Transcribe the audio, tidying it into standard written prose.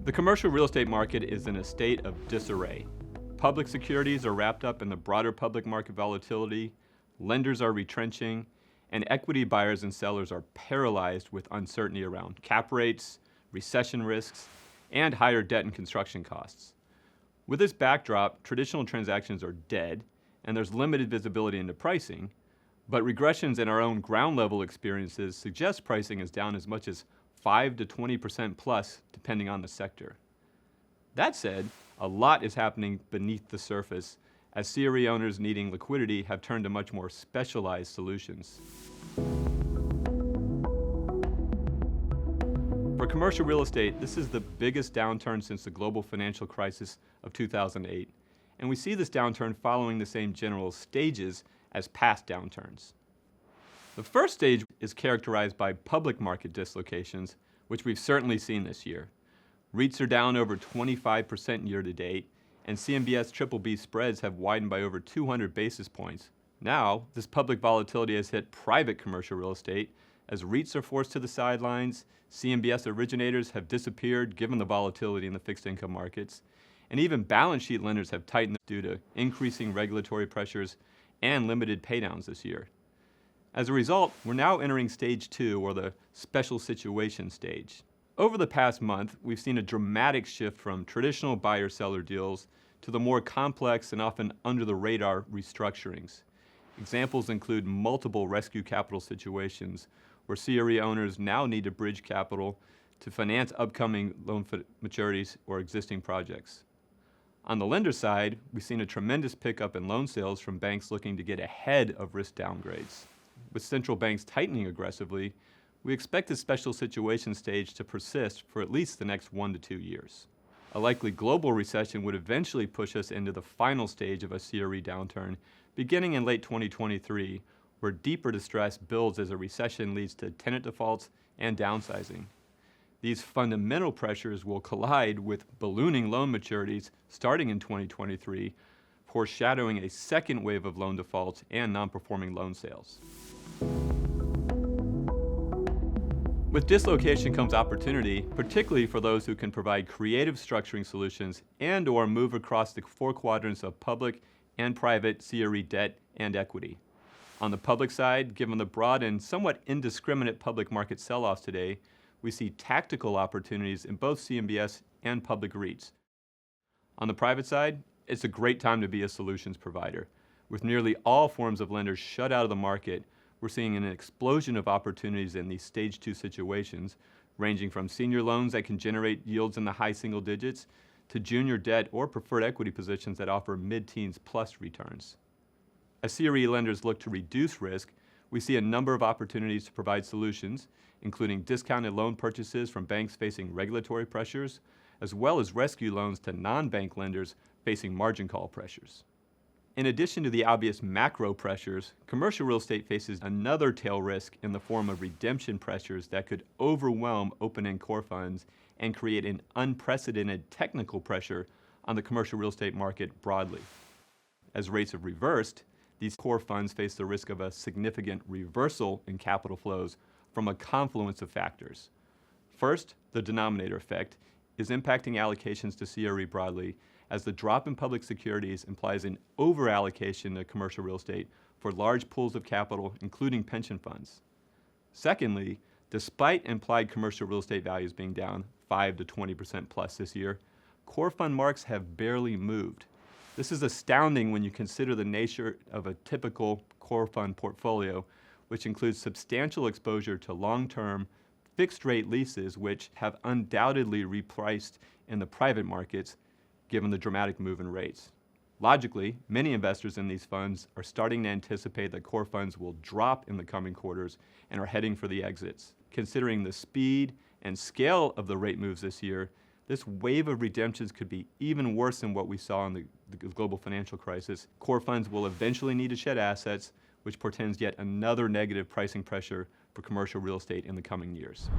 The commercial real estate market is in a state of disarray. Public securities are wrapped up in the broader public market volatility, lenders are retrenching, and equity buyers and sellers are paralyzed with uncertainty around cap rates, recession risks, and higher debt and construction costs. With this backdrop, traditional transactions are dead, and there's limited visibility into pricing, but regressions in our own ground-level experiences suggest pricing is down as much as 5 to 20% plus, depending on the sector. That said, a lot is happening beneath the surface as CRE owners needing liquidity have turned to much more specialized solutions. For commercial real estate, this is the biggest downturn since the global financial crisis of 2008, and we see this downturn following the same general stages as past downturns. The first stage is characterized by public market dislocations, which we've certainly seen this year. REITs are down over 25% year to date, and CMBS BBB spreads have widened by over 200 basis points. Now, this public volatility has hit private commercial real estate as REITs are forced to the sidelines, CMBS originators have disappeared given the volatility in the fixed income markets, and even balance sheet lenders have tightened due to increasing regulatory pressures and limited paydowns this year. As a result, we're now entering stage 2, or the special situation stage. Over the past month, we've seen a dramatic shift from traditional buyer-seller deals to the more complex and often under-the-radar restructurings. Examples include multiple rescue capital situations where CRE owners now need to bridge capital to finance upcoming loan maturities or existing projects. On the lender side, we've seen a tremendous pickup in loan sales from banks looking to get ahead of risk downgrades. With central banks tightening aggressively, we expect the special situation stage to persist for at least the next 1 to 2 years. A likely global recession would eventually push us into the final stage of a CRE downturn, beginning in late 2023, where deeper distress builds as a recession leads to tenant defaults and downsizing. These fundamental pressures will collide with ballooning loan maturities starting in 2023, foreshadowing a second wave of loan defaults and non-performing loan sales. With dislocation comes opportunity, particularly for those who can provide creative structuring solutions and/or move across the 4 quadrants of public and private CRE debt and equity. On the public side, given the broad and somewhat indiscriminate public market sell-offs today, we see tactical opportunities in both CMBS and public REITs. On the private side, it's a great time to be a solutions provider. With nearly all forms of lenders shut out of the market, we're seeing an explosion of opportunities in these stage 2 situations, ranging from senior loans that can generate yields in the high single digits to junior debt or preferred equity positions that offer mid-teens plus returns. As CRE lenders look to reduce risk, we see a number of opportunities to provide solutions, including discounted loan purchases from banks facing regulatory pressures, as well as rescue loans to non-bank lenders facing margin call pressures. In addition to the obvious macro pressures, commercial real estate faces another tail risk in the form of redemption pressures that could overwhelm open-end core funds and create an unprecedented technical pressure on the commercial real estate market broadly. As rates have reversed, these core funds face the risk of a significant reversal in capital flows from a confluence of factors. First, the denominator effect is impacting allocations to CRE broadly, as the drop in public securities implies an over-allocation to commercial real estate for large pools of capital, including pension funds. Secondly, despite implied commercial real estate values being down 5 to 20% plus this year, core fund marks have barely moved. This is astounding when you consider the nature of a typical core fund portfolio, which includes substantial exposure to long-term, fixed-rate leases which have undoubtedly repriced in the private markets given the dramatic move in rates. Logically, many investors in these funds are starting to anticipate that core funds will drop in the coming quarters and are heading for the exits. Considering the speed and scale of the rate moves this year, this wave of redemptions could be even worse than what we saw in the global financial crisis. Core funds will eventually need to shed assets, which portends yet another negative pricing pressure for commercial real estate in the coming years.